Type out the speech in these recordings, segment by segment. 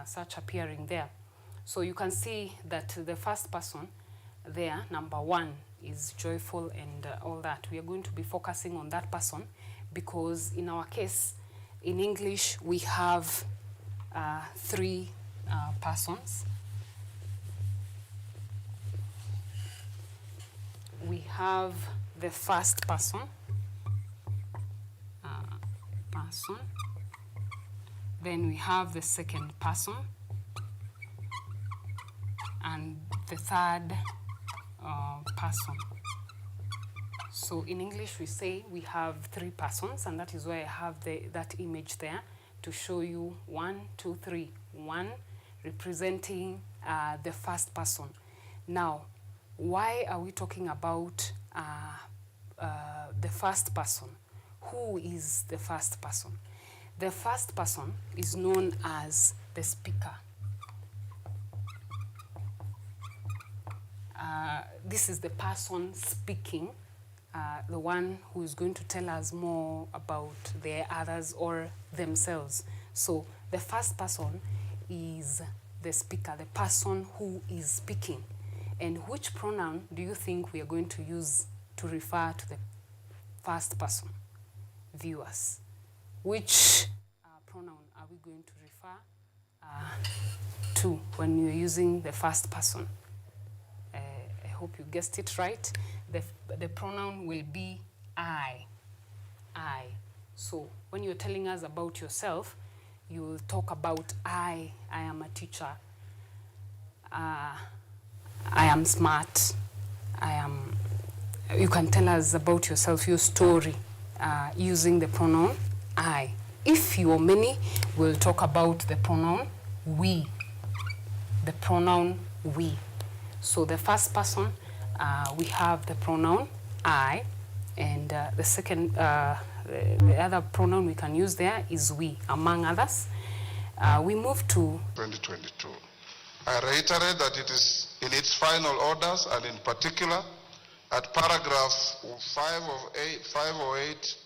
such appearing there. So you can see that the first person there, number 1, is joyful and all that. We are going to be focusing on that person because in our case, in English, we have 3 persons. We have the first person, then we have the second person, and the third person. So in English we say we have 3 persons, and that is why I have that image there to show you 1, 2, 3. 1 representing the first person. Now, why are we talking about the first person? Who is the first person? The first person is known as the speaker. This is the person speaking, the one who is going to tell us more about the others or themselves. So the first person is the speaker, the person who is speaking. And which pronoun do you think we are going to use to refer to the first person? Viewers. Which pronoun are we going to refer to when you're using the first person? I hope you guessed it right. The pronoun will be I. I. So when you're telling us about yourself, you will talk about I am a teacher. I am smart. You can tell us about yourself, your story, using the pronoun I. If you are many, we'll talk about the pronoun we. The pronoun we. So the first person, we have the pronoun I, and the second, the other pronoun we can use there is we, among others. We move to 2022. I reiterate that it is in its final orders, and in particular at paragraph 508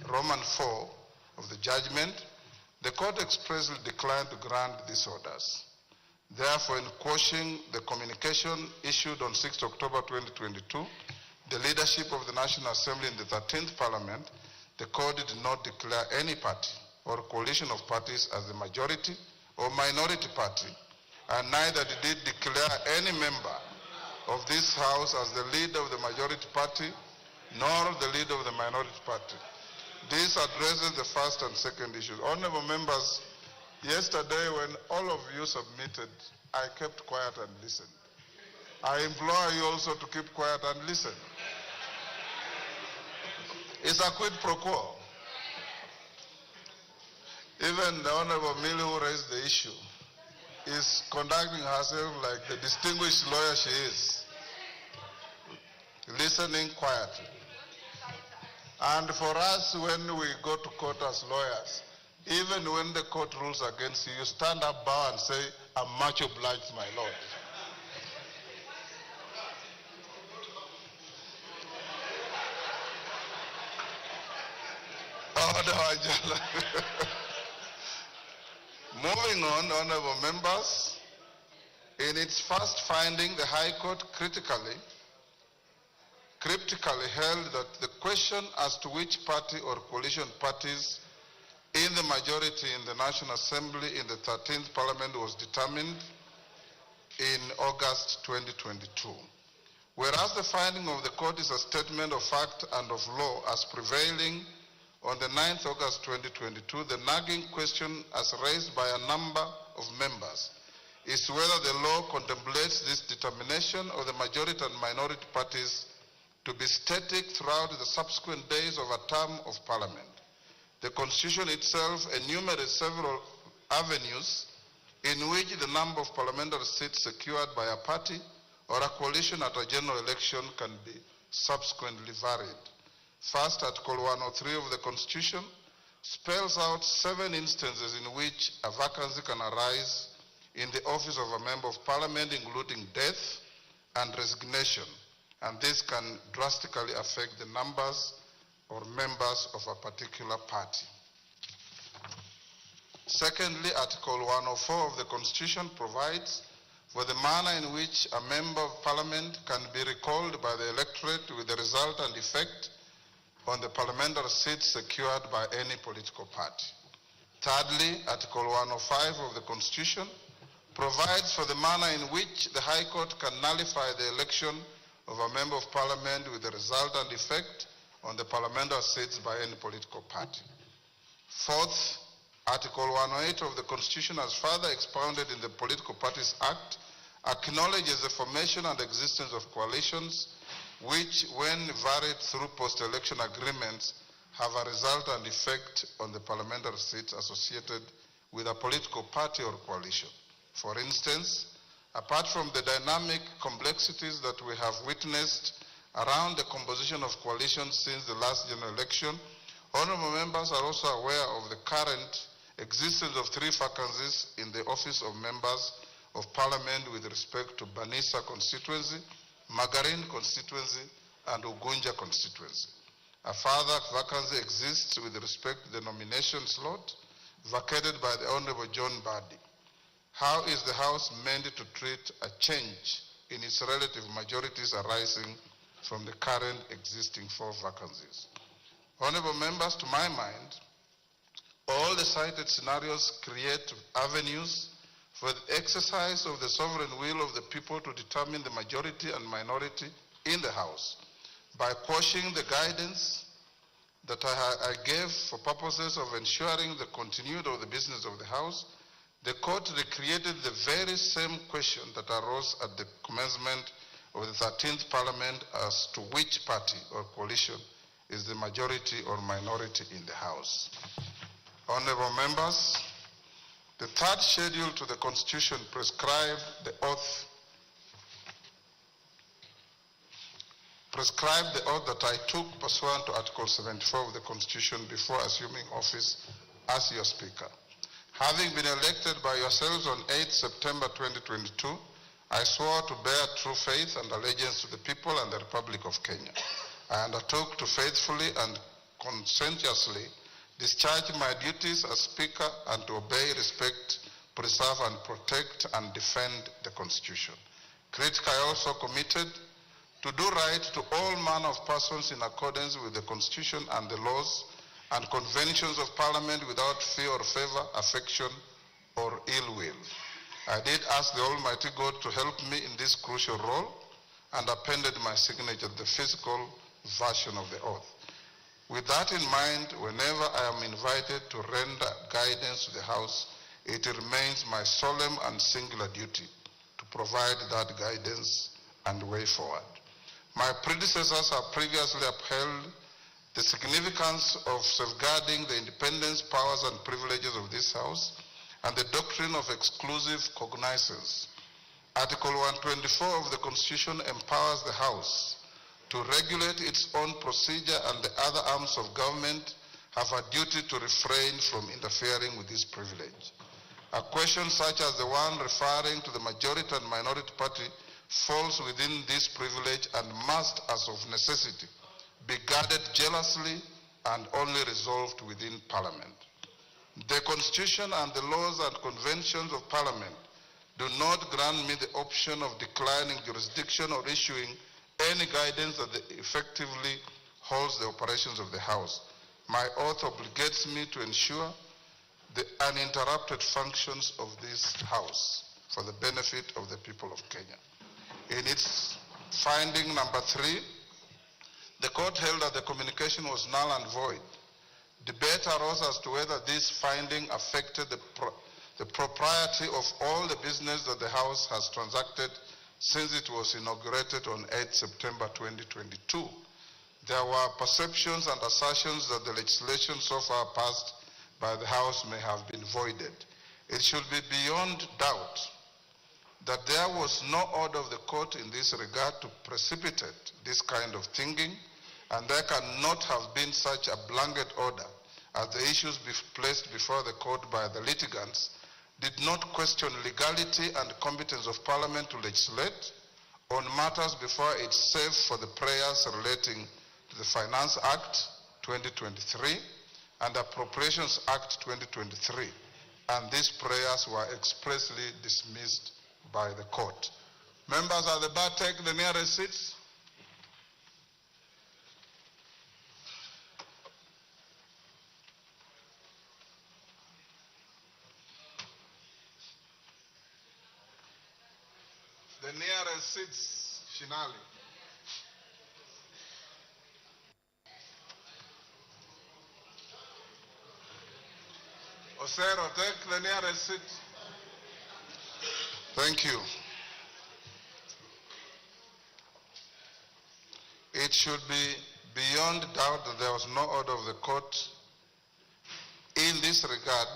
Roman 4 of the judgment, the court expressly declined to grant these orders. Therefore, in quashing the communication issued on 6 October 2022, the leadership of the National Assembly in the 13th Parliament, the court did not declare any party or coalition of parties as the majority or minority party, and neither did it declare any member of this House as the leader of the majority party, nor the leader of the minority party. This addresses the first and second issues. Honorable members, yesterday when all of you submitted, I kept quiet and listened. I implore you also to keep quiet and listen. It's a quid pro quo. Even the Honorable Millie, who raised the issue, is conducting herself like the distinguished lawyer she is, listening quietly. And for us, when we go to court as lawyers, even when the court rules against you, you stand up, bow, and say, "I'm much obliged, my lord." Moving on, honorable members, in its first finding, the High Court cryptically held that the question as to which party or coalition parties in the majority in the National Assembly in the 13th Parliament was determined in August 2022. Whereas the finding of the court is a statement of fact and of law as prevailing on the 9th August 2022, the nagging question as raised by a number of members is whether the law contemplates this determination of the majority and minority parties to be static throughout the subsequent days of a term of Parliament. The Constitution itself enumerates several avenues in which the number of parliamentary seats secured by a party or a coalition at a general election can be subsequently varied. First, Article 103 of the Constitution spells out 7 instances in which a vacancy can arise in the office of a member of Parliament, including death and resignation, and this can drastically affect the numbers or members of a particular party. Secondly, Article 104 of the Constitution provides for the manner in which a member of parliament can be recalled by the electorate with the result and effect on the parliamentary seats secured by any political party. Thirdly, Article 105 of the Constitution provides for the manner in which the High Court can nullify the election of a member of parliament with the result and effect on the parliamentary seats by any political party. Fourth, Article 108 of the Constitution, as further expounded in the Political Parties Act, acknowledges the formation and existence of coalitions which, when varied through post-election agreements, have a result and effect on the parliamentary seats associated with a political party or coalition. For instance, apart from the dynamic complexities that we have witnessed around the composition of coalitions since the last general election, honorable members are also aware of the current existence of 3 vacancies in the office of members of parliament with respect to Banisa constituency, Magarin constituency, and Ugunja constituency. A further vacancy exists with respect to the nomination slot vacated by the Honorable John Badi. How is the House meant to treat a change in its relative majorities arising from the current existing 4 vacancies? Honorable members, to my mind, all the cited scenarios create avenues for the exercise of the sovereign will of the people to determine the majority and minority in the House. By quashing the guidance that I gave for purposes of ensuring the continuity of the business of the House, the court recreated the very same question that arose at the commencement of the 13th Parliament as to which party or coalition is the majority or minority in the House. Honorable members, the 3rd schedule to the Constitution prescribed the oath that I took pursuant to Article 74 of the Constitution before assuming office as your Speaker. Having been elected by yourselves on 8 September 2022, I swore to bear true faith and allegiance to the people and the Republic of Kenya. I undertook to faithfully and conscientiously discharge my duties as Speaker and to obey, respect, preserve, and protect and defend the Constitution. Critically, I also committed to do right to all manner of persons in accordance with the Constitution and the laws and conventions of Parliament without fear or favor, affection, or ill will. I did ask the Almighty God to help me in this crucial role and appended my signature to the physical version of the oath. With that in mind, whenever I am invited to render guidance to the House, it remains my solemn and singular duty to provide that guidance and way forward. My predecessors have previously upheld the significance of safeguarding the independence, powers, and privileges of this House and the doctrine of exclusive cognizance. Article 124 of the Constitution empowers the House to regulate its own procedure, and the other arms of government have a duty to refrain from interfering with this privilege. A question such as the one referring to the majority and minority party falls within this privilege and must, as of necessity, be guarded jealously and only resolved within Parliament. The Constitution and the laws and conventions of Parliament do not grant me the option of declining jurisdiction or issuing any guidance that effectively holds the operations of the House. My oath obligates me to ensure the uninterrupted functions of this House for the benefit of the people of Kenya. In its finding number 3, the court held that the communication was null and void. Debate arose as to whether this finding affected the propriety of all the business that the House has transacted since it was inaugurated on 8 September 2022. There were perceptions and assertions that the legislation so far passed by the House may have been voided. It should be beyond doubt that there was no order of the court in this regard to precipitate this kind of thinking, and there cannot have been such a blanket order as the issues placed before the court by the litigants did not question legality and competence of Parliament to legislate on matters before it, save for the prayers relating to the Finance Act 2023 and Appropriations Act 2023, and these prayers were expressly dismissed by the court. Members at the bar, take the nearest seats. The nearest seats, Shinali. Osero, take the nearest seat. Thank you. It should be beyond doubt that there was no order of the court in this regard.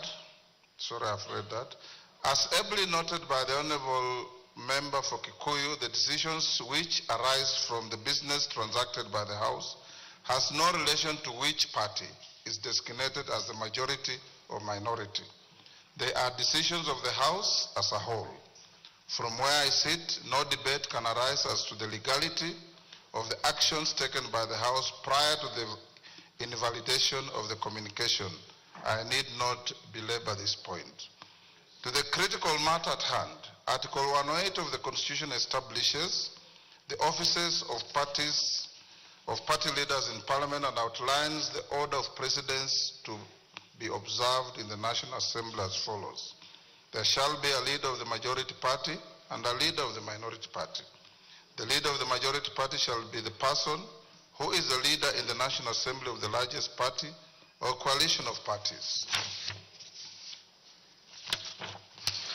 Sorry, I've read that. As ably noted by the Honorable Member for Kikuyu, the decisions which arise from the business transacted by the House has no relation to which party is designated as the majority or minority. They are decisions of the House as a whole. From where I sit, no debate can arise as to the legality of the actions taken by the House prior to the invalidation of the communication. I need not belabor this point. To the critical matter at hand, Article 108 of the Constitution establishes the offices of party leaders in Parliament and outlines the order of precedence to be observed in the National Assembly as follows. There shall be a leader of the majority party and a leader of the minority party. The leader of the majority party shall be the person who is the leader in the National Assembly of the largest party or coalition of parties.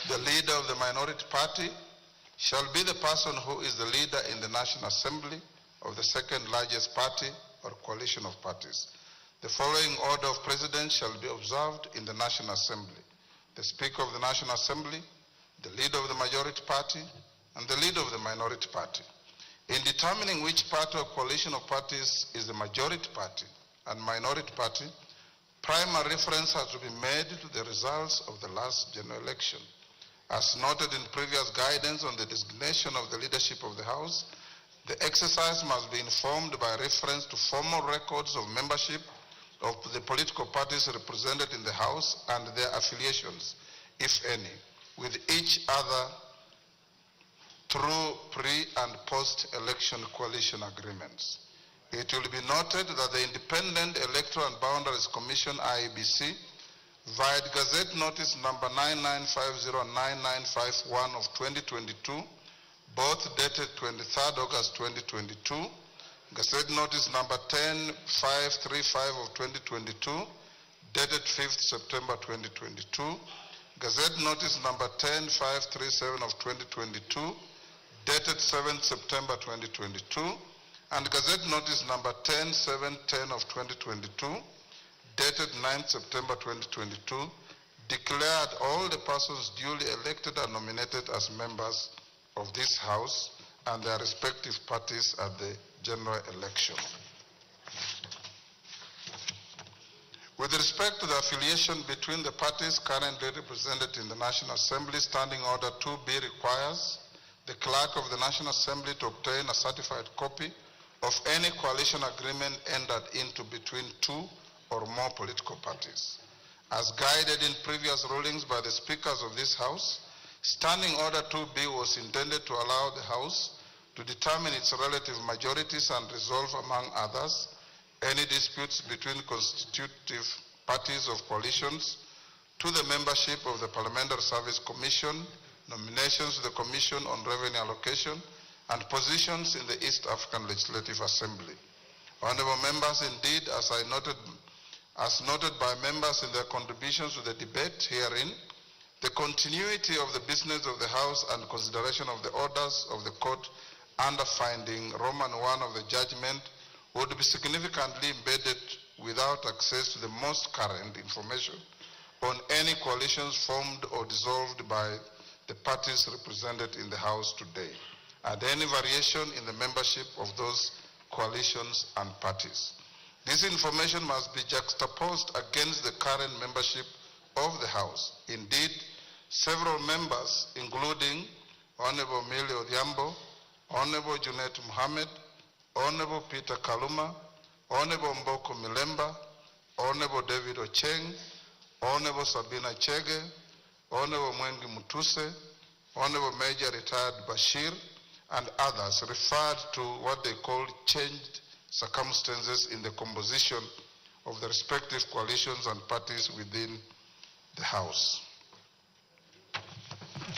The leader of the minority party shall be the person who is the leader in the National Assembly of the second largest party or coalition of parties. The following order of precedence shall be observed in the National Assembly. The Speaker of the National Assembly, the leader of the majority party, and the leader of the minority party. In determining which party or coalition of parties is the majority party and minority party, primary reference has to be made to the results of the last general election. As noted in previous guidance on the designation of the leadership of the House, the exercise must be informed by reference to formal records of membership of the political parties represented in the House and their affiliations, if any, with each other through pre- and post-election coalition agreements. It will be noted that the Independent Electoral and Boundaries Commission, IEBC, via Gazette Notice number 99509951 of 2022, both dated 23rd August 2022, Gazette Notice number 10535 of 2022, dated 5th September 2022, Gazette Notice number 10537 of 2022, dated 7th September 2022, and Gazette Notice number 10710 of 2022, dated 9th September 2022, declared all the persons duly elected and nominated as members of this House and their respective parties at the general election. With respect to the affiliation between the parties currently represented in the National Assembly, Standing Order 2B requires the Clerk of the National Assembly to obtain a certified copy of any coalition agreement entered into between two or more political parties. As guided in previous rulings by the speakers of this House, Standing Order 2B was intended to allow the House to determine its relative majorities and resolve, among others, any disputes between constitutive parties of coalitions, to the membership of the Parliamentary Service Commission, nominations to the Commission on Revenue Allocation, and positions in the East African Legislative Assembly. Honorable members, indeed, as noted by members in their contributions to the debate herein, the continuity of the business of the House and consideration of the orders of the court under finding Roman 1 of the judgment would be significantly embedded without access to the most current information on any coalitions formed or dissolved by the parties represented in the House today, and any variation in the membership of those coalitions and parties. This information must be juxtaposed against the current membership of the House. Indeed, several members, including Honorable Millie Odhiambo, Honorable Junet Mohammed, Honorable Peter Kaluma, Honorable Mboko Milemba, Honorable David Ocheng, Honorable Sabina Chege, Honorable Mwengi Mutuse, Honorable Major Retired Bashir, and others referred to what they called changed circumstances in the composition of the respective coalitions and parties within the House.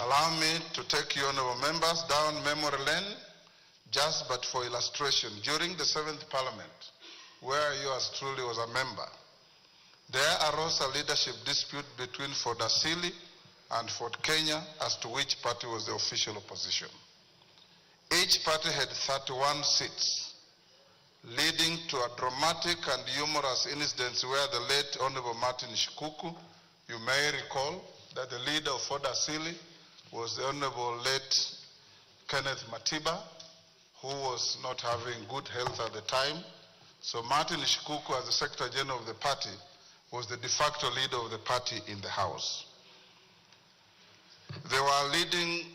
Allow me to take you, honorable members, down memory lane, just but for illustration. During the 7th Parliament, where yours truly was a member, there arose a leadership dispute between Ford Asili and Ford Kenya as to which party was the official opposition. Each party had 31 seats, leading to a dramatic and humorous incident where the late Honorable Martin Shikuku, you may recall that the leader of Ford Asili was the Honorable late Kenneth Matiba, who was not having good health at the time. So Martin Shikuku, as the Secretary General of the party, was the de facto leader of the party in the House. They were leading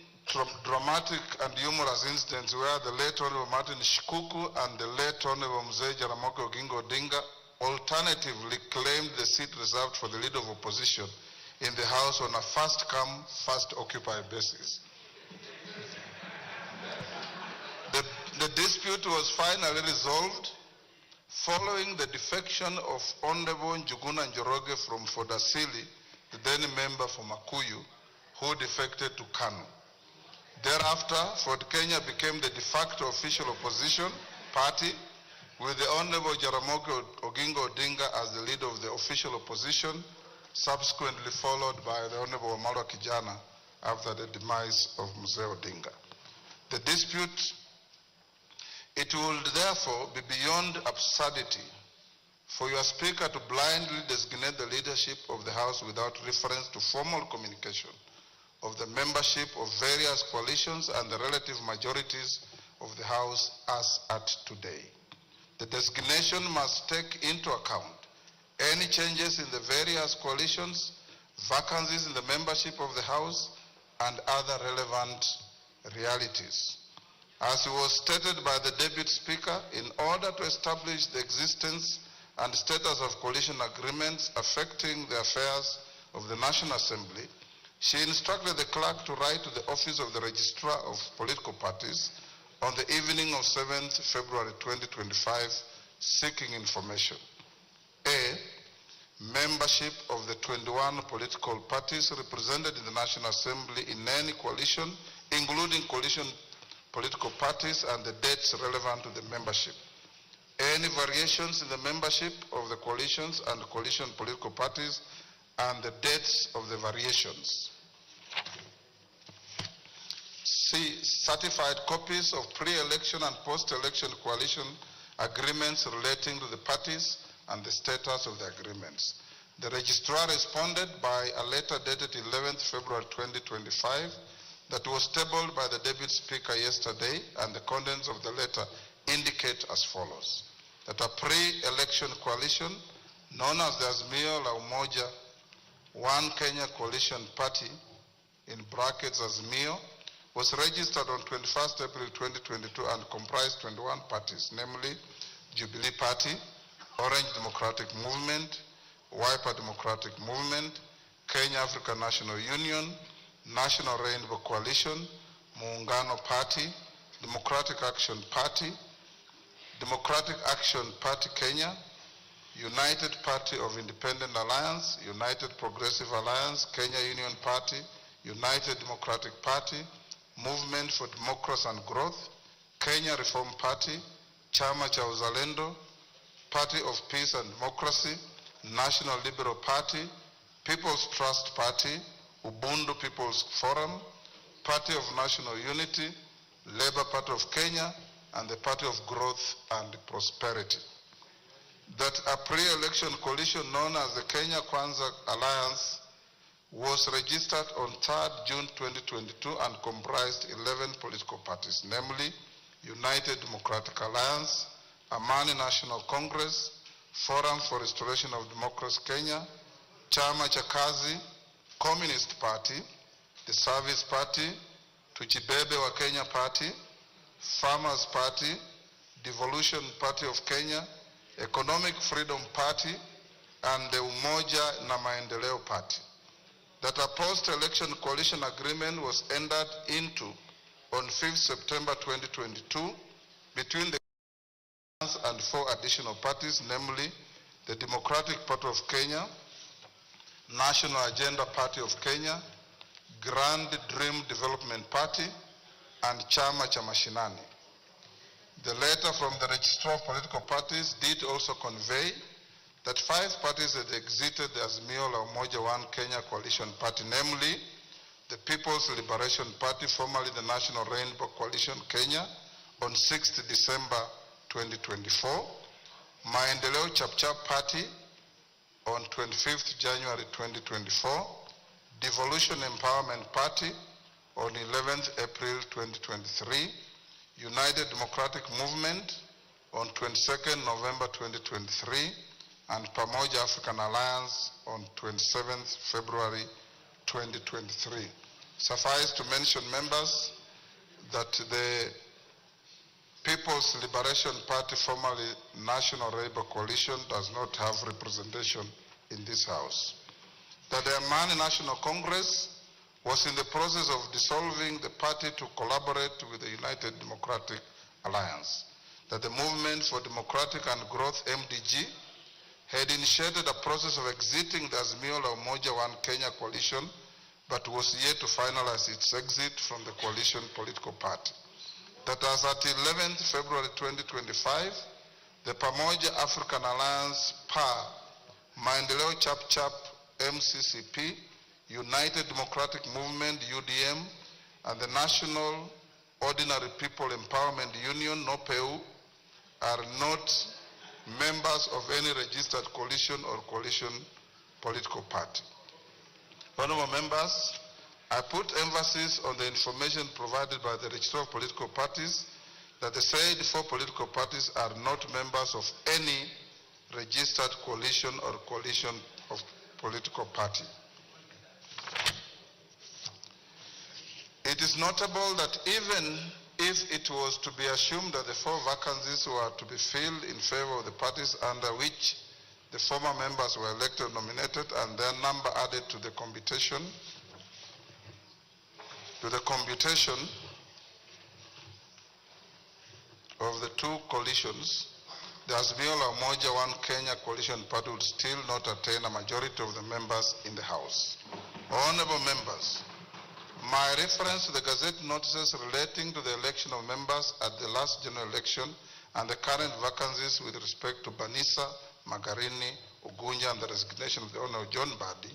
dramatic and humorous incidents where the late Honorable Martin Shikuku and the late Honorable Mzee Jaramogi Oginga Odinga alternatively claimed the seat reserved for the leader of opposition in the House on a first-come, first-occupied basis. The dispute was finally resolved following the defection of Honorable Njuguna Njoroge from Ford Asili, the then member for Makuyu, who defected to KANU. Thereafter, Ford Kenya became the de facto official opposition party, with the Honorable Jaramogi Oginga Odinga as the leader of the official opposition, subsequently followed by the Honorable Wamalwa Kijana after the demise of Mzee Odinga. The dispute, it would therefore be beyond absurdity for your speaker to blindly designate the leadership of the House without reference to formal communication of the membership of various coalitions and the relative majorities of the House as at today. The designation must take into account any changes in the various coalitions, vacancies in the membership of the House, and other relevant realities. As was stated by the Deputy Speaker, in order to establish the existence and status of coalition agreements affecting the affairs of the National Assembly, she instructed the clerk to write to the office of the Registrar of Political Parties on the evening of 7th February 2025, seeking information. A, membership of the 21 political parties represented in the National Assembly in any coalition, including coalition political parties, and the dates relevant to the membership. Any variations in the membership of the coalitions and coalition political parties, and the dates of the variations. C, certified copies of pre-election and post-election coalition agreements relating to the parties and the status of the agreements. The registrar responded by a letter dated 11th February 2025 that was tabled by the Deputy Speaker yesterday, and the contents of the letter indicate as follows: that a pre-election coalition known as the Azimio la Umoja One Kenya Coalition Party, in brackets Azimio, was registered on 21st April 2022 and comprised 21 parties, namely Jubilee Party, Orange Democratic Movement, Wiper Democratic Movement, Kenya African National Union, National Rainbow Coalition, Muungano Party, Democratic Action Party, Democratic Action Party Kenya, United Party of Independent Alliance, United Progressive Alliance, Kenya Union Party, United Democratic Party, Movement for Democracy and Growth, Kenya Reform Party, Chama cha Uzalendo, Party of Peace and Democracy, National Liberal Party, People's Trust Party, Ubuntu People's Forum, Party of National Unity, Labour Party of Kenya, and the Party of Growth and Prosperity. That a pre-election coalition known as the Kenya Kwanza Alliance was registered on 3rd June 2022 and comprised 11 political parties, namely United Democratic Alliance, Amani National Congress, Forum for Restoration of Democracy Kenya, Chama cha Kazi, Communist Party, the Service Party, Tuchibebe wa Kenya Party, Farmers Party, Devolution Party of Kenya, Economic Freedom Party, and the Umoja na Maendeleo Party. that a post-election coalition agreement was entered into on 5th September 2022 between the and 4 additional parties, namely the Democratic Party of Kenya, National Agenda Party of Kenya, Grand Dream Development Party, and Chama cha Mashinani. The letter from the Registrar of Political Parties did also convey that 5 parties had exited the Azimio la Umoja One Kenya Coalition Party, namely the People's Liberation Party, formerly the National Rainbow Coalition Kenya, on 6th December 2024, Maendeleo Chapchap Party on 25th January 2024, Devolution Empowerment Party on 11th April 2023, United Democratic Movement on 22nd November 2023, and Pamoja African Alliance on 27th February 2023. Suffice to mention, members, that the People's Liberation Party, formerly National Labour Coalition, does not have representation in this House. That the Amani National Congress was in the process of dissolving the party to collaborate with the United Democratic Alliance. That the Movement for Democratic and Growth, MDG, had initiated a process of exiting the Azimio la Umoja One Kenya coalition, but was yet to finalize its exit from the coalition political party. That as at 11th February 2025, the Pamoja African Alliance, PA, Maendeleo Chapchap, MCCP, United Democratic Movement, UDM, and the National Ordinary People Empowerment Union, NOPEU, are not members of any registered coalition or coalition political party. Honorable members, I put emphasis on the information provided by the Registrar of Political Parties that the said 4 political parties are not members of any registered coalition or coalition of political party. It is notable that even if it was to be assumed that the 4 vacancies were to be filled in favor of the parties under which the former members were elected or nominated and their number added to the computation of the 2 coalitions, the Azimio la Umoja One Kenya Coalition Party would still not attain a majority of the members in the House. Honorable members, my reference to the Gazette notices relating to the election of members at the last general election and the current vacancies with respect to Banisa, Magarini, Ugunja, and the resignation of the Honorable John Badi,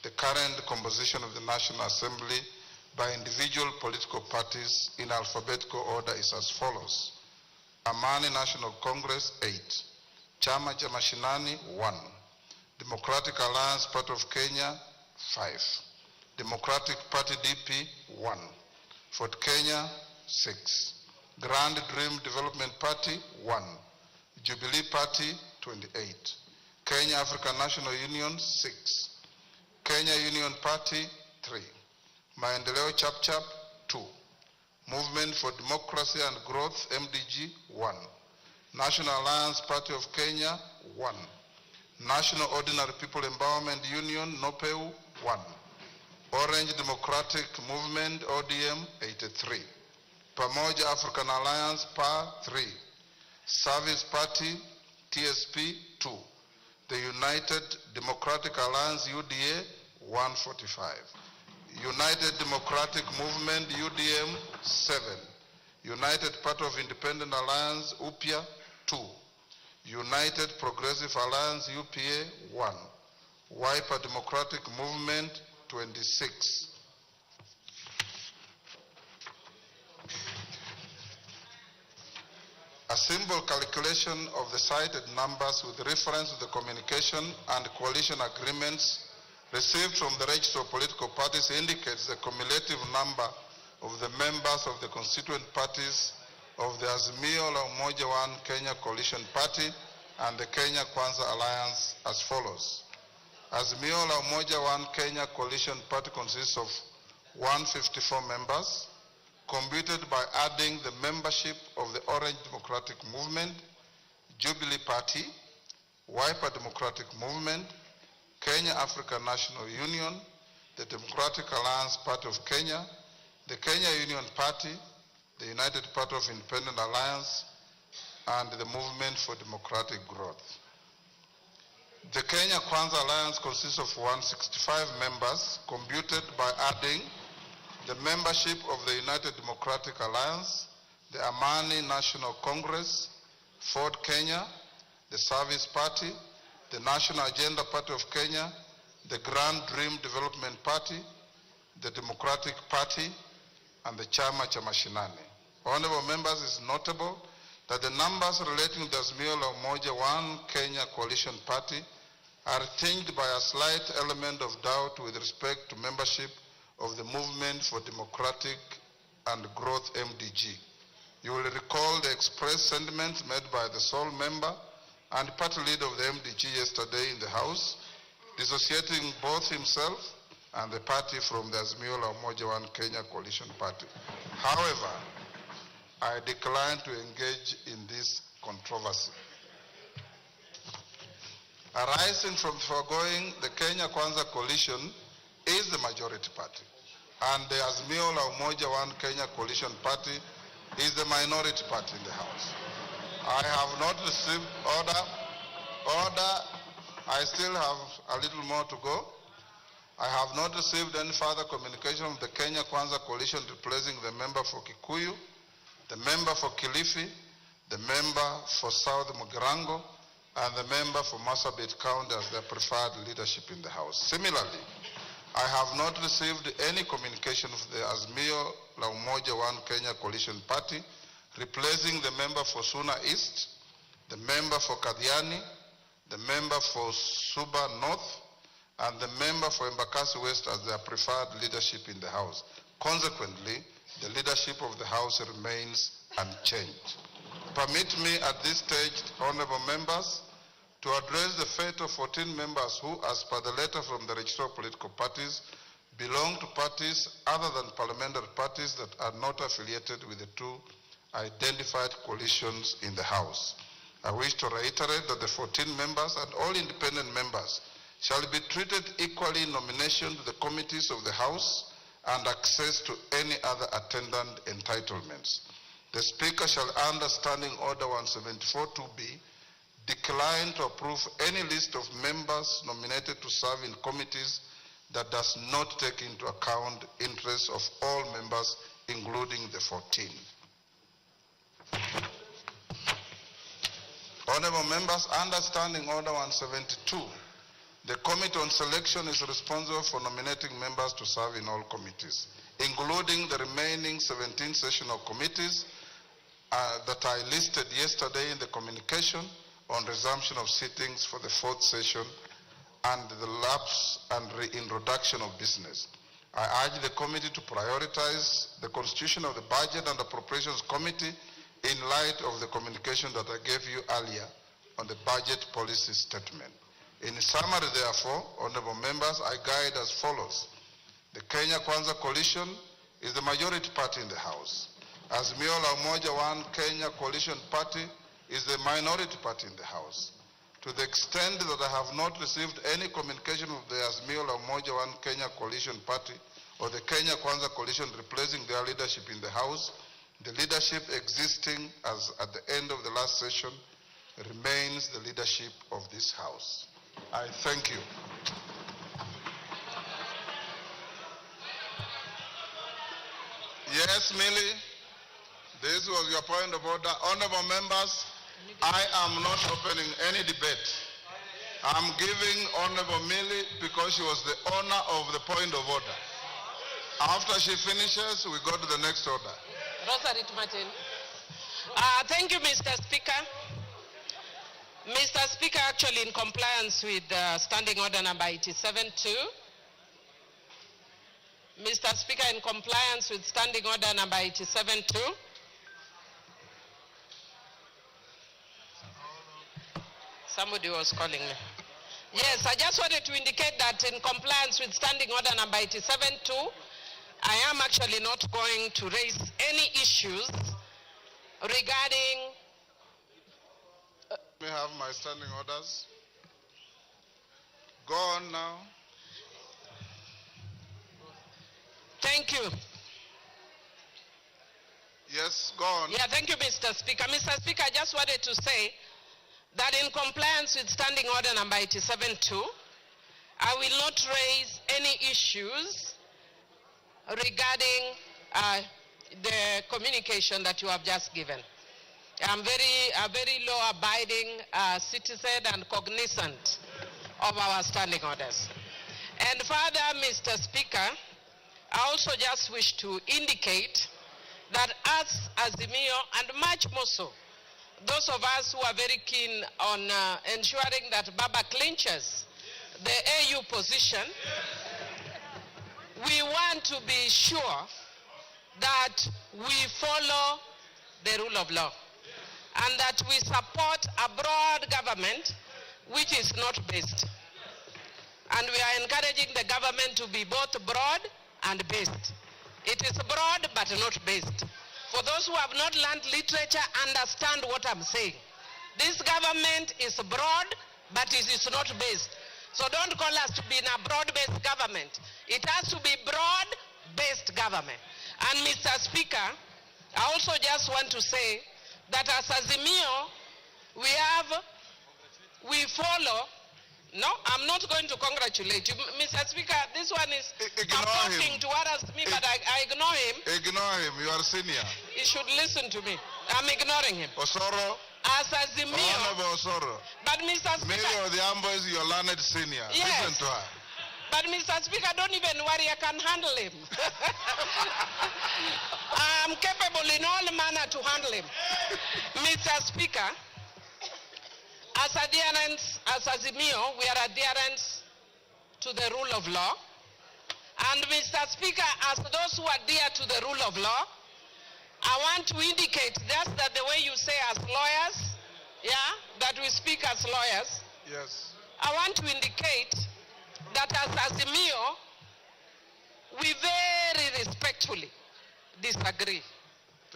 the current composition of the National Assembly by individual political parties in alphabetical order is as follows. Amani National Congress, 8. Chama cha Mashinani, 1. Democratic Alliance Party of Kenya, 5. Democratic Party DP, 1. Fort Kenya, 6. Grand Dream Development Party, 1. Jubilee Party, 28. Kenya African National Union, 6. Kenya Union Party, 3. Maendeleo Chapchap, 2. Movement for Democracy and Growth, MDG, 1. National Alliance Party of Kenya, 1. National Ordinary People Empowerment Union, NOPEU, 1. Orange Democratic Movement, ODM, 83. Pamoja African Alliance, PA, 3. Service Party, TSP, 2. The United Democratic Alliance, UDA, 145. United Democratic Movement, UDM, 7. United Party of Independent Alliance, UPIA, 2. United Progressive Alliance, UPA, 1. Wiper Democratic Movement, 26. A simple calculation of the cited numbers with reference to the communication and coalition agreements received from the register of political parties indicates the cumulative number of the members of the constituent parties of the Azimio la Umoja One Kenya Coalition Party and the Kenya Kwanza Alliance as follows. Azimio la Umoja One Kenya Coalition Party consists of 154 members, computed by adding the membership of the Orange Democratic Movement, Jubilee Party, Wiper Democratic Movement, Kenya African National Union, the Democratic Alliance Party of Kenya, the Kenya Union Party, the United Party of Independent Alliance, and the Movement for Democratic Growth. The Kenya Kwanza Alliance consists of 165 members, computed by adding the membership of the United Democratic Alliance, the Amani National Congress, Ford Kenya, the Service Party, the National Agenda Party of Kenya, the Grand Dream Development Party, the Democratic Party, and the Chama cha Mashinani. Honorable members, it is notable that the numbers relating to the Azimio la Umoja One Kenya Coalition Party are tinged by a slight element of doubt with respect to membership of the Movement for Democratic and Growth MDG. You will recall the expressed sentiments made by the sole member and party leader of the MDG yesterday in the House, dissociating both himself and the party from the Azimio la Umoja One Kenya Coalition Party. However, I decline to engage in this controversy. Arising from foregoing, the Kenya Kwanza Coalition is the majority party, and the Azimio la Umoja One Kenya Coalition Party is the minority party in the House. I have not received order. I still have a little more to go. I have not received any further communication from the Kenya Kwanza Coalition replacing the member for Kikuyu, the member for Kilifi, the member for South Mugirango, and the member for Marsabit County as their preferred leadership in the House. Similarly, I have not received any communication from the Azimio la Umoja One Kenya Coalition Party replacing the member for Suna East, the member for Kadiani, the member for Suba North, and the member for Embakasi West as their preferred leadership in the House. Consequently, the leadership of the House remains unchanged. Permit me at this stage, honorable members, to address the fate of 14 members who, as per the letter from the registrar of political parties, belong to parties other than parliamentary parties that are not affiliated with the two identified coalitions in the House. I wish to reiterate that the 14 members and all independent members shall be treated equally in nomination to the committees of the House and access to any other attendant entitlements. The Speaker shall, under Standing Order 174-2B, decline to approve any list of members nominated to serve in committees that does not take into account interests of all members, including the 14. Honorable members, under Standing Order 172, the Committee on Selection is responsible for nominating members to serve in all committees, including the remaining 17 sessional committees that I listed yesterday in the communication on resumption of sittings for the 4th session and the lapse and reintroduction of business. I urge the committee to prioritize the constitution of the Budget and Appropriations Committee in light of the communication that I gave you earlier on the budget policy statement. In summary, therefore, honorable members, I guide as follows. The Kenya Kwanza Coalition is the majority party in the House. Azimio la Umoja One Kenya Coalition Party is the minority party in the House. To the extent that I have not received any communication of the Azimio la Umoja One Kenya Coalition Party or the Kenya Kwanza Coalition replacing their leadership in the House, the leadership existing as at the end of the last session remains the leadership of this House. I thank you. Yes, Millie, this was your point of order. Honorable members, I am not opening any debate. I'm giving Honorable Millie because she was the owner of the point of order. After she finishes, we go to the next order. Rosary Martin. Thank you, Mr. Speaker. Mr. Speaker, actually in compliance with Standing Order number 87-2, Mr. Speaker, in compliance with Standing Order number 87-2, somebody was calling me. Yes, I just wanted to indicate that in compliance with Standing Order number 87-2, I am actually not going to raise any issues regarding... May I have my standing orders? Go on now. Thank you. Yes, go on. Yeah, thank you, Mr. Speaker. Mr. Speaker, I just wanted to say that in compliance with Standing Order number 87-2, I will not raise any issues regarding the communication that you have just given. I'm a very law-abiding citizen and cognizant of our standing orders. And further, Mr. Speaker, I also just wish to indicate that us, Azimio, and much more so, those of us who are very keen on ensuring that Baba clinches the AU position, we want to be sure that we follow the rule of law and that we support a broad government which is not based. And we are encouraging the government to be both broad and based. It is broad but not based. For those who have not learned literature, understand what I'm saying. This government is broad but it is not based. So don't call us to be in a broad-based government. It has to be broad-based government. And Mr. Speaker, I also just want to say that as Azimio, we follow. No, I'm not going to congratulate you. Mr. Speaker, this one is talking to harass me, but I ignore him. Ignore him, you are senior. He should listen to me. I'm ignoring him. Osoro. As Azimio. Honorable Osoro. But Mr. Speaker. Mary Odhiambo is your learned senior. Yes. Listen to her. But Mr. Speaker, don't even worry, I can handle him. I'm capable in all manner to handle him. Mr. Speaker, as adherents, as Azimio, we are adherents to the rule of law. And Mr. Speaker, as those who adhere to the rule of law, I want to indicate just that the way you say as lawyers, yeah, that we speak as lawyers. Yes. I want to indicate that as Azimio, we very respectfully disagree.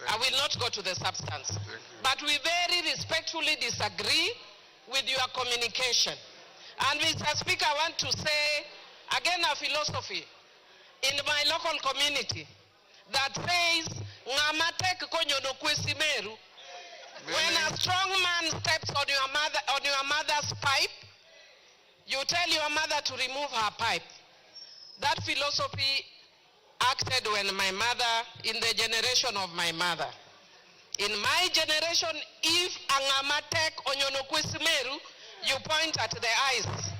I will not go to the substance. But we very respectfully disagree with your communication. And Mr. Speaker, I want to say again a philosophy in my local community that says, "Ngamatek konyono kwesimeru." When a strong man steps on your mother's pipe, you tell your mother to remove her pipe. That philosophy acted when my mother, in the generation of my mother. In my generation, if angamatek onyonokwesimeru, you point at the eyes.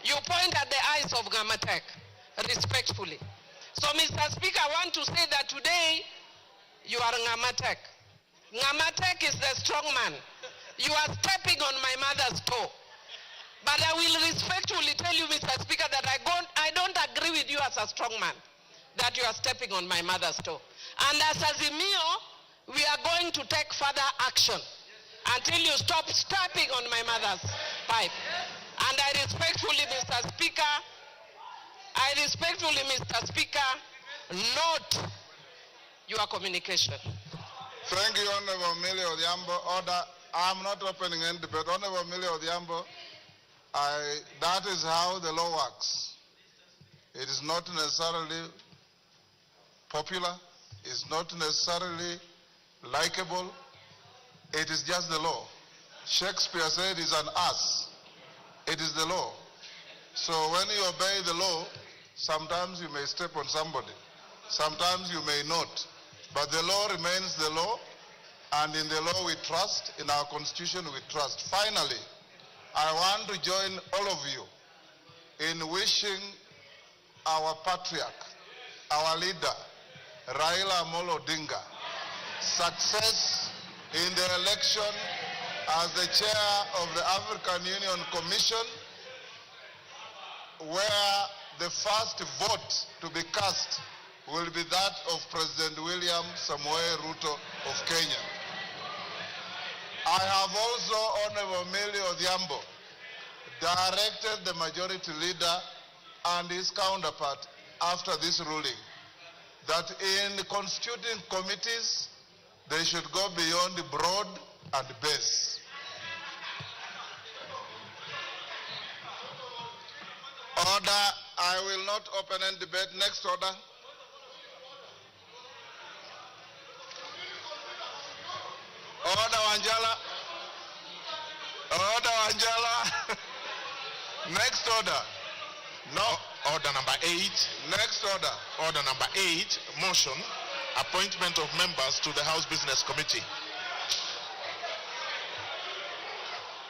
You point at the eyes of Ngamatek, respectfully. So, Mr. Speaker, I want to say that today, you are Ngamatek. Ngamatek is the strong man. You are stepping on my mother's toe. But I will respectfully tell you, Mr. Speaker, that I don't agree with you as a strong man, that you are stepping on my mother's toe. And as Azimio, we are going to take further action until you stop stepping on my mother's pipe. And I respectfully, Mr. Speaker, note your communication. Thank you, Honorable Millie Odhiambo. Order. I'm not opening any debate. Honorable Millie Odhiambo, that is how the law works. It is not necessarily popular. It's not necessarily likable. It is just the law. Shakespeare said it's an ass. It is the law. So when you obey the law, sometimes you may step on somebody. Sometimes you may not. But the law remains the law, and in the law we trust, in our constitution we trust. Finally, I want to join all of you in wishing our patriarch, our leader, Raila Amolo Odinga, success in the election as the chair of the African Union Commission, where the first vote to be cast will be that of President William Samoei Ruto of Kenya. I have also, Honorable Millie Odhiambo, directed the majority leader and his counterpart after this ruling that in constituting committees, they should go beyond broad and base. Order. I will not open any debate. Next order. Wanjala. Order Wanjala. Next order. No. Order number 8. Next order. Order number 8, motion, appointment of members to the House Business Committee.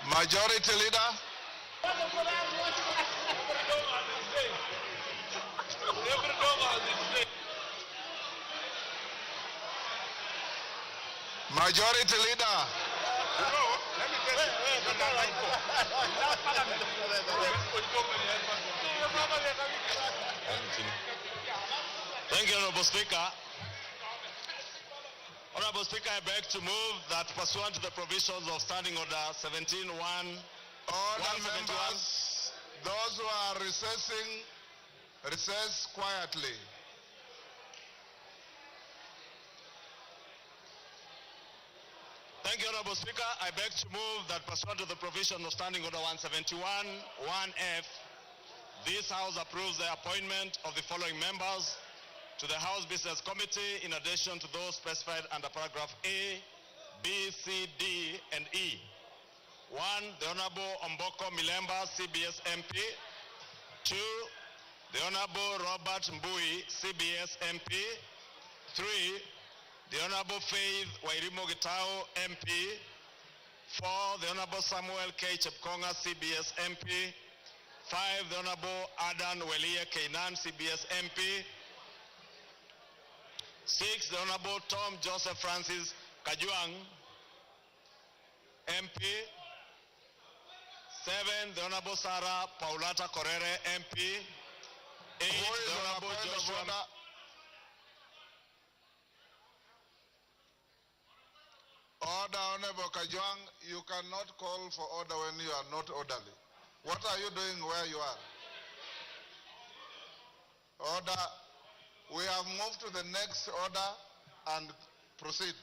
Majority Leader. Majority Leader. Thank you, Honorable Speaker. Honorable Speaker, I beg to move that pursuant to the provisions of Standing Order 17.1, Order members, those who are recessing, recess quietly. Thank you, Honorable Speaker. I beg to move that pursuant to the provision of Standing Order 171, 1F, this House approves the appointment of the following members to the House Business Committee in addition to those specified under paragraph A, B, C, D, and E. 1. The Honorable Omboko Milemba, CBS MP. 2. The Honorable Robert Mbui, CBS MP. 3. The Honorable Faith Wairimo Gitao, MP. 4. The Honorable Samuel K. Chepkonga, CBS MP. 5. The Honorable Adan Welia Keinan, CBS MP. 6. The Honorable Tom Joseph Francis Kajuang, MP. 7. The Honorable Sarah Paulata Korere, MP. 8. The Honorable Joshua. Order, Honorable Kajuang, you cannot call for order when you are not orderly. What are you doing where you are? Order. We have moved to the next order and proceed.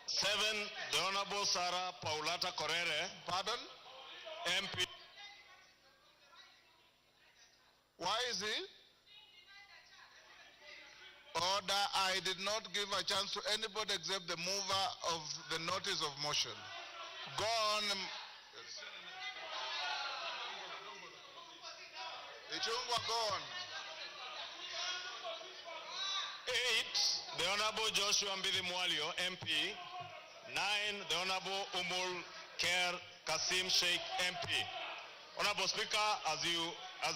7. The Honorable Sarah Paulata Korere, Pardon? MP. Why is he? Order. I did not give a chance to anybody except the mover of the notice of motion. Go on. Ichungwa, go on. 8. The Honorable Joshua Mbidi Mwalio, MP. 9. The Honorable Umul Ker Kasim Sheikh, MP. Honorable Speaker, as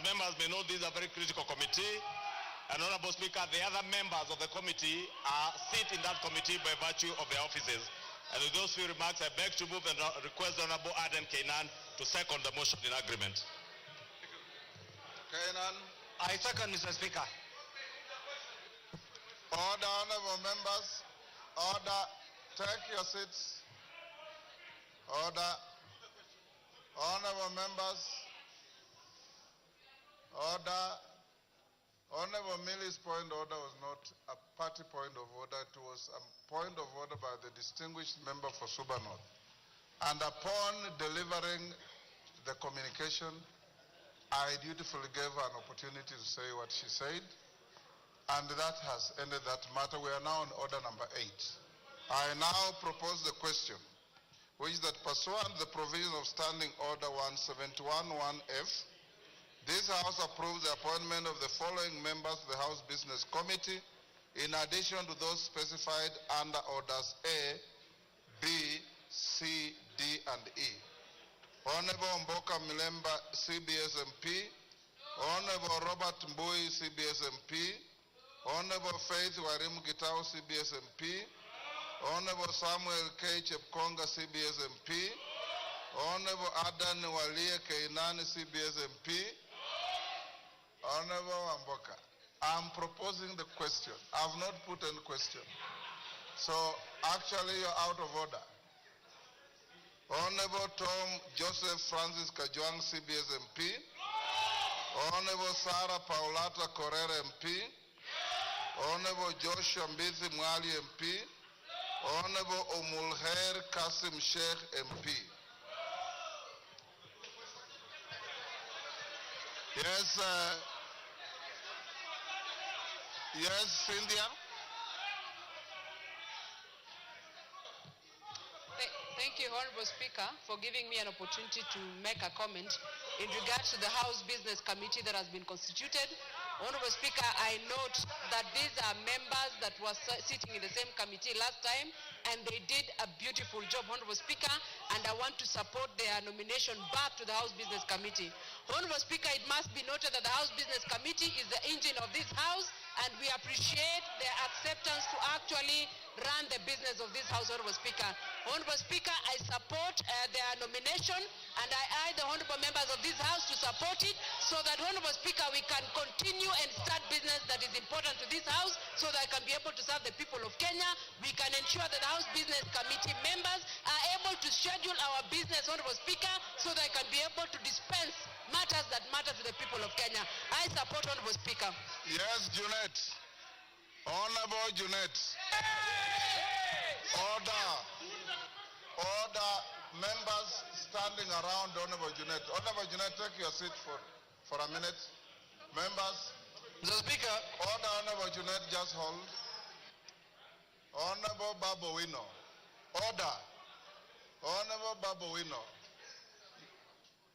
members may know, this is a very critical committee. And Honorable Speaker, the other members of the committee sit in that committee by virtue of their offices. And with those few remarks, I beg to move and request the Honorable Aden Keinan to second the motion in agreement. Keinan. I second, Mr. Speaker. Order, honorable members. Order. Take your seats. Order. Honorable members. Order. Honorable Millie's point of order was not a party point of order. It was a point of order by the distinguished member for Suba North. And upon delivering the communication, I dutifully gave her an opportunity to say what she said. And that has ended that matter. We are now on order number 8. I now propose the question, which is that pursuant to the provision of Standing Order 171-1F, this House approves the appointment of the following members of the House Business Committee, in addition to those specified under orders A, B, C, D, and E. Honorable Mboka Milemba, CBS MP. Honorable Robert Mbui, CBS MP. Honorable Faith Wairimu Gitao, CBS MP. Honorable Samuel K. Chepkonga, CBS MP. Honorable Adan Walia Keinani, CBS MP. Honorable Mboka, I'm proposing the question. I've not put any question. So actually you're out of order. Honorable Tom Joseph Francis Kajuang, CBS MP. Honorable Sarah Paulata Korere MP. Honorable Joshua Mbizi Mwali MP. Honorable Omulher Kasim Sheikh MP. Yes, yes, Cynthia. Thank you, Honorable Speaker, for giving me an opportunity to make a comment in regards to the House Business Committee that has been constituted. Honorable Speaker, I note that these are members that were sitting in the same committee last time, and they did a beautiful job, Honorable Speaker, and I want to support their nomination back to the House Business Committee. Honorable Speaker, it must be noted that the House Business Committee is the engine of this House, and we appreciate their acceptance to actually run the business of this House, Honorable Speaker. Honorable Speaker, I support their nomination, and I urge the honorable members of this House to support it, so that, Honorable Speaker, we can continue and start business that is important to this House, so that I can be able to serve the people of Kenya. We can ensure that the House Business Committee members are able to schedule our business, Honorable Speaker, so that I can be able to dispense matters that matter to the people of Kenya. I support, Honorable Speaker. Yes, Junet. Honorable Junet. Order. Order. Members standing around Honorable Junet. Honorable Junet, take your seat for a minute. Members. Mr. Speaker. Order, Honorable Junet, just hold. Honorable Babuino. Order. Honorable Babuino.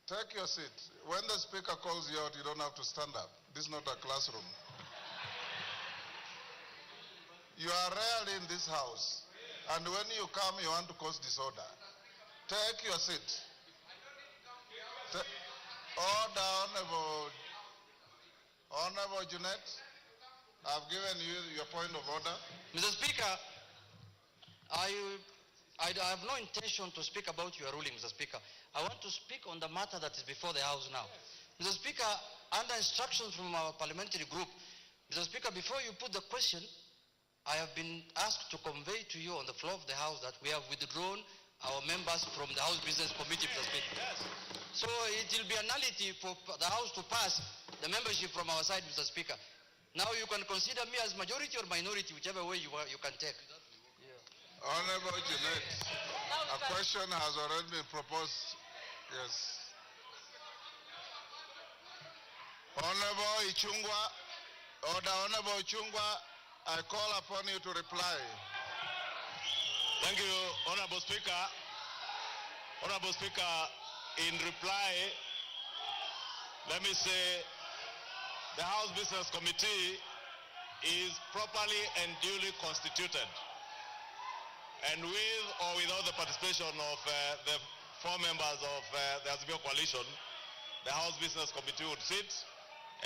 Take your seat. When the speaker calls you out, you don't have to stand up. This is not a classroom. You are rarely in this house, and when you come, you want to cause disorder. Take your seat. Order, Honorable Junet. I've given you your point of order. Mr. Speaker, I have no intention to speak about your ruling, Mr. Speaker. I want to speak on the matter that is before the House now. Mr. Speaker, under instructions from our parliamentary group, Mr. Speaker, before you put the question, I have been asked to convey to you on the floor of the House that we have withdrawn our members from the House Business Committee, Mr. Speaker. Yes. So it will be a nullity for the House to pass the membership from our side, Mr. Speaker. Now you can consider me as majority or minority, whichever way you can take. Yeah. Honorable Junet, a question has already been proposed. Yes. Honorable Ichungwa, order, Honorable Ichungwa, I call upon you to reply. Thank you, Honorable Speaker. Honorable Speaker, in reply, let me say the House Business Committee is properly and duly constituted. And with or without the participation of the 4 members of the Azimio Coalition, the House Business Committee would sit.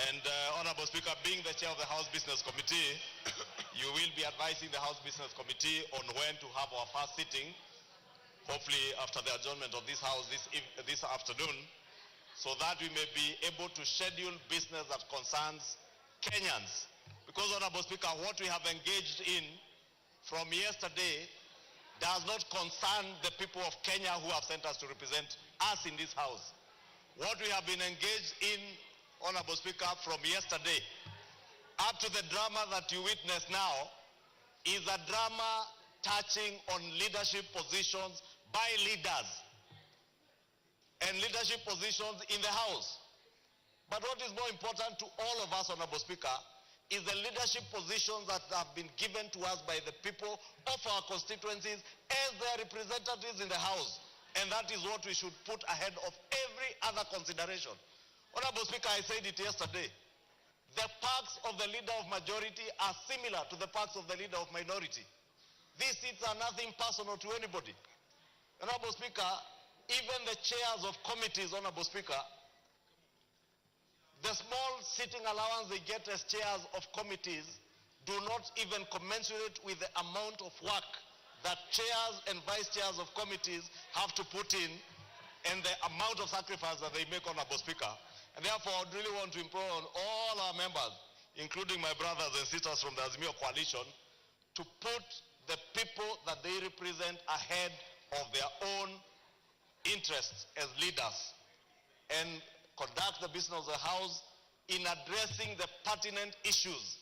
And Honorable Speaker, being the chair of the House Business Committee, you will be advising the House Business Committee on when to have our first sitting, hopefully after the adjournment of this House this afternoon, so that we may be able to schedule business that concerns Kenyans. Because, Honorable Speaker, what we have engaged in from yesterday does not concern the people of Kenya who have sent us to represent us in this House. What we have been engaged in, Honorable Speaker, from yesterday up to the drama that you witness now is a drama touching on leadership positions by leaders and leadership positions in the House. But what is more important to all of us, Honorable Speaker, is the leadership positions that have been given to us by the people of our constituencies as their representatives in the House. And that is what we should put ahead of every other consideration. Honorable Speaker, I said it yesterday. The perks of the leader of majority are similar to the perks of the leader of minority. These seats are nothing personal to anybody. Honorable Speaker, even the chairs of committees, Honorable Speaker, the small sitting allowance they get as chairs of committees do not even commensurate with the amount of work that chairs and vice chairs of committees have to put in and the amount of sacrifice that they make, Honorable Speaker. And therefore, I really want to implore on all our members, including my brothers and sisters from the Azimio Coalition, to put the people that they represent ahead of their own interests as leaders and conduct the business of the House in addressing the pertinent issues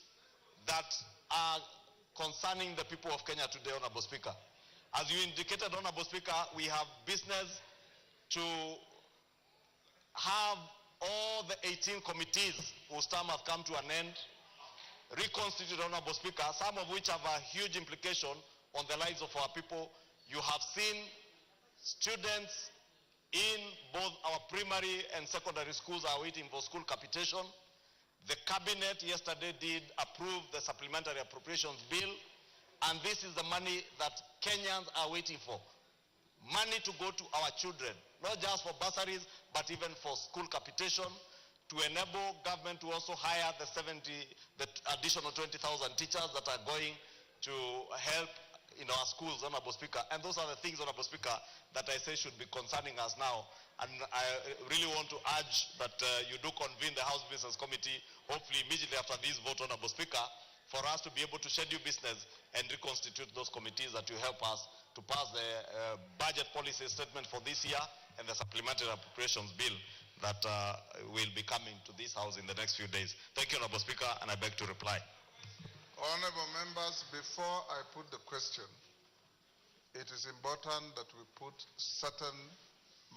that are concerning the people of Kenya today, Honorable Speaker. As you indicated, Honorable Speaker, we have business to have all the 18 committees whose term have come to an end reconstituted, Honorable Speaker, some of which have a huge implication on the lives of our people. You have seen Students in both our primary and secondary schools are waiting for school capitation. The cabinet yesterday did approve the supplementary appropriations bill, and this is the money that Kenyans are waiting for. Money to go to our children, not just for bursaries, but even for school capitation, to enable government to also hire the additional 20,000 teachers that are going to help in our schools, Honorable Speaker. And those are the things, Honorable Speaker, that I say should be concerning us now. And I really want to urge that you do convene the House Business Committee, hopefully immediately after this vote, Honorable Speaker, for us to be able to schedule business and reconstitute those committees that will help us to pass the budget policy statement for this year and the supplementary appropriations bill that will be coming to this House in the next few days. Thank you, Honorable Speaker, and I beg to reply. Honorable members, before I put the question, it is important that we put certain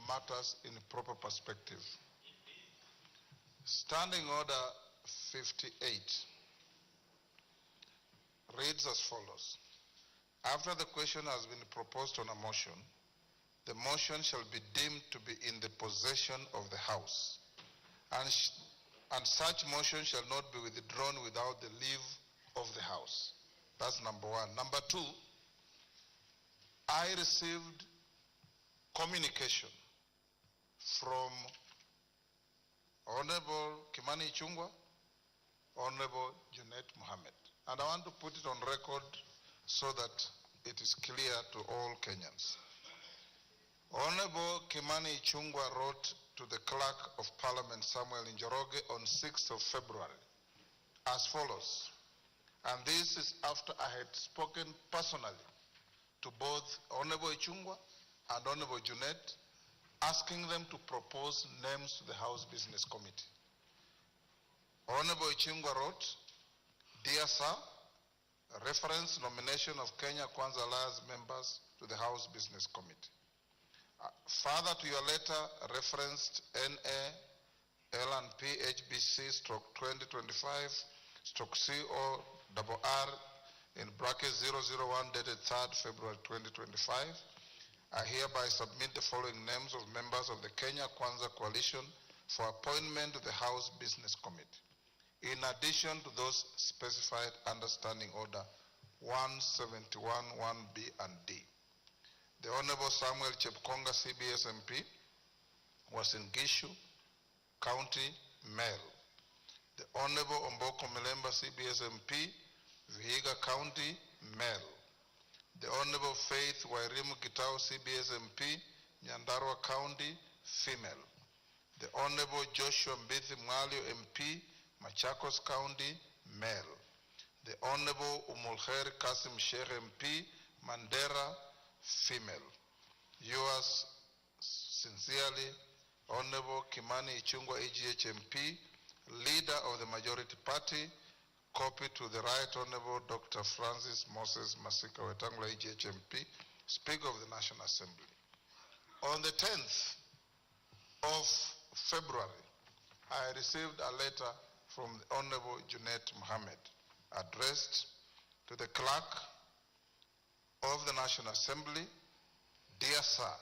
matters in proper perspective. Standing Order 58 reads as follows. After the question has been proposed on a motion, the motion shall be deemed to be in the possession of the House, and such motion shall not be withdrawn without the leave of the House. That's number one. Number two, I received communication from Honorable Kimani Ichung'wah, Honorable Junet Mohammed, and I want to put it on record so that it is clear to all Kenyans. Honorable Kimani Ichung'wah wrote to the Clerk of Parliament, Samuel Njoroge, on 6th of February as follows. And this is after I had spoken personally to both Honorable Ichung'wah and Honorable Junet, asking them to propose names to the House Business Committee. Honorable Ichung'wah wrote, Dear Sir, reference nomination of Kenya Kwanza Alliance members to the House Business Committee. Further to your letter referenced NA L&P HBC stroke 2025 stroke CORR in bracket 001 dated 3rd February 2025, I hereby submit the following names of members of the Kenya Kwanza Coalition for appointment to the House Business Committee, in addition to those specified under Standing Order 171, 1B and D. The Honorable Samuel Chepkonga, CBS MP, was in Gishu County, Meru. The Honorable Omboko Milemba, CBS MP, Vihiga County, Meru. The Honorable Faith Wairimu Gitao, CBS MP, Nyandarua County, female. The Honorable Joshua Mbithi Mwalio, MP, Machakos County, male. The Honorable Umulkhair Kasim Sheikh, MP, Mandera, female. Yours sincerely, Honorable Kimani Ichung'wah, AGH MP, Leader of the Majority Party, copy to the Right Honorable Dr. Francis Moses Masika Wetangula, AGH MP, Speaker of the National Assembly. On the 10th of February, I received a letter from the Honorable Junet Mohammed addressed to the Clerk of the National Assembly. Dear Sir,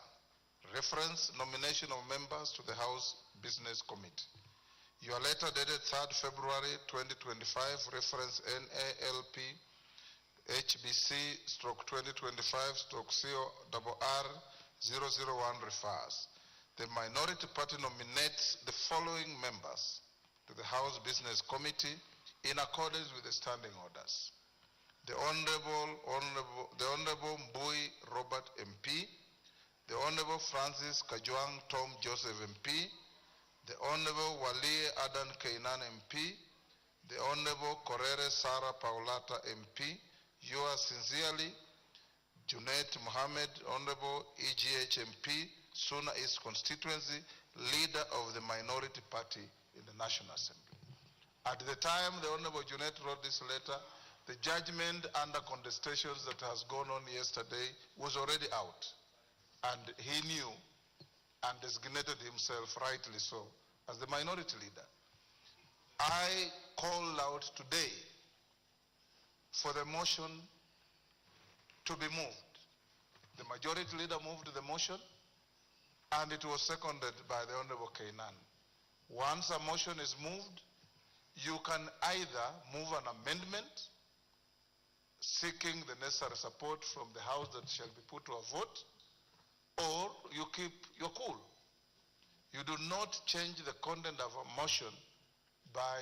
reference nomination of members to the House Business Committee. Your letter dated 3rd February 2025, reference NALP HBC stroke 2025 stroke CORR 001 refers. The minority party nominates the following members to the House Business Committee in accordance with the standing orders. The Honorable Mbui Robert MP, the Honorable Francis Kajwang Tom Joseph MP, the Honorable Wali Adan Kainan MP, the Honorable Korere Sarah Paulata MP, yours sincerely, Junet Mohammed, Honorable EGH MP, Suna East Constituency, Leader of the Minority Party in the National Assembly. At the time the Honorable Junet wrote this letter, the judgment under contestations that has gone on yesterday was already out. And he knew and designated himself, rightly so, as the minority leader. I call out today for the motion to be moved The majority leader moved the motion, and it was seconded by the Honorable Kainan. Once a motion is moved, you can either move an amendment seeking the necessary support from the House that shall be put to a vote, or you keep your cool. You do not change the content of a motion by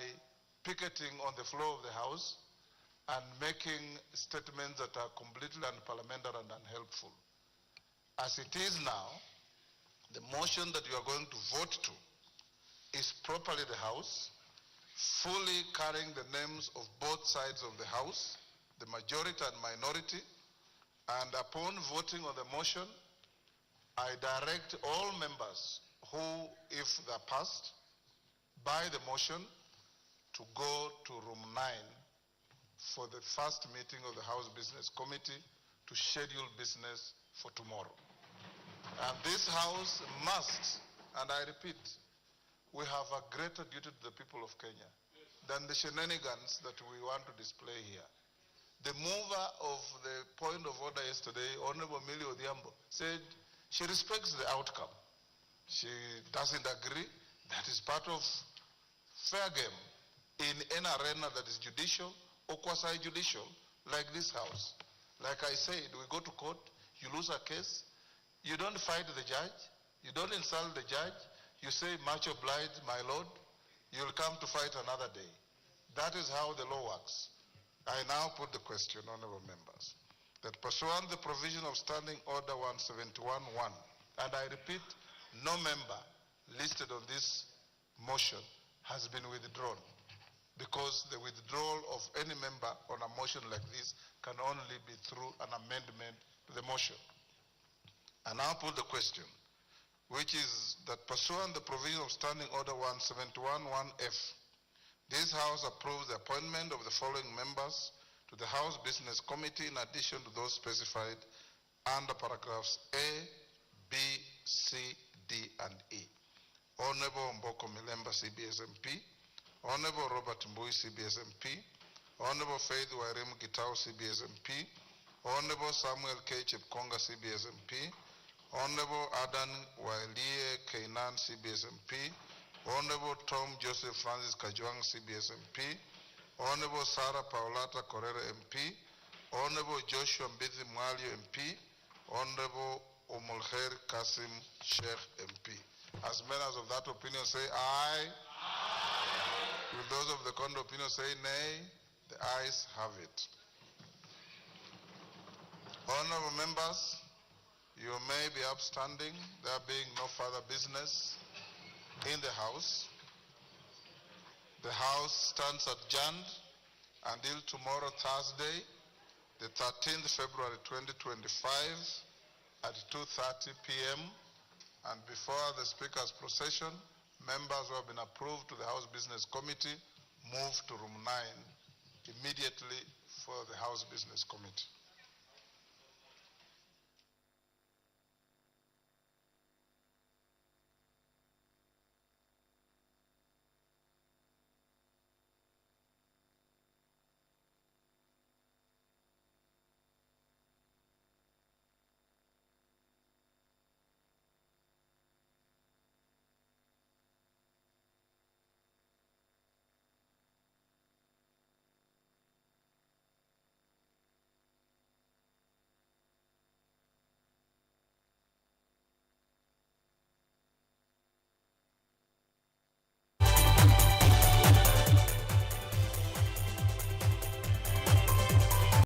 picketing on the floor of the House and making statements that are completely unparliamentary and unhelpful. As it is now, the motion that you are going to vote to is properly the House, fully carrying the names of both sides of the House, the majority and minority, and upon voting on the motion, I direct all members who, if they're passed by the motion, to go to room 9 for the first meeting of the House Business Committee to schedule business for tomorrow. And this House must, and I repeat, we have a greater duty to the people of Kenya than the shenanigans that we want to display here. The mover of the point of order yesterday, Honorable Millie Odhiambo, said she respects the outcome. She doesn't agree. That is part of fair game in an arena that is judicial or quasi-judicial, like this House. Like I said, we go to court, you lose a case, you don't fight the judge, you don't insult the judge, you say, much obliged, my lord, you'll come to fight another day. That is how the law works. I now put the question, honorable members, that pursuant the provision of Standing Order 171-1, and I repeat, no member listed on this motion has been withdrawn, because the withdrawal of any member on a motion like this can only be through an amendment to the motion. And now put the question, which is that pursuant the provision of Standing Order 171-1F, this House approves the appointment of the following members to the House Business Committee in addition to those specified under paragraphs A, B, C, D, and E. Honorable Mboko Milemba, CBS MP. Honorable Robert Mbui, CBS MP. Honorable Faith Wairimu Gitau, CBS MP. Honorable Samuel K. Chepkonga, CBS MP. Honorable Adan Wailie Kainan, CBS MP. Honorable Tom Joseph Francis Kajwang, CBS MP. Honorable Sarah Paulata Correra MP. Honorable Joshua Mbithi Mwalio MP. Honorable Omolher Kasim Sheikh MP. As members of that opinion say aye. Aye. Will those of the contrary opinion say nay? The ayes have it. Honorable members, you may be upstanding, there being no further business in the House. The House stands adjourned until tomorrow, Thursday, the 13th February 2025 at 2:30 p.m. And before the Speaker's procession, members who have been approved to the House Business Committee move to room 9 immediately for the House Business Committee.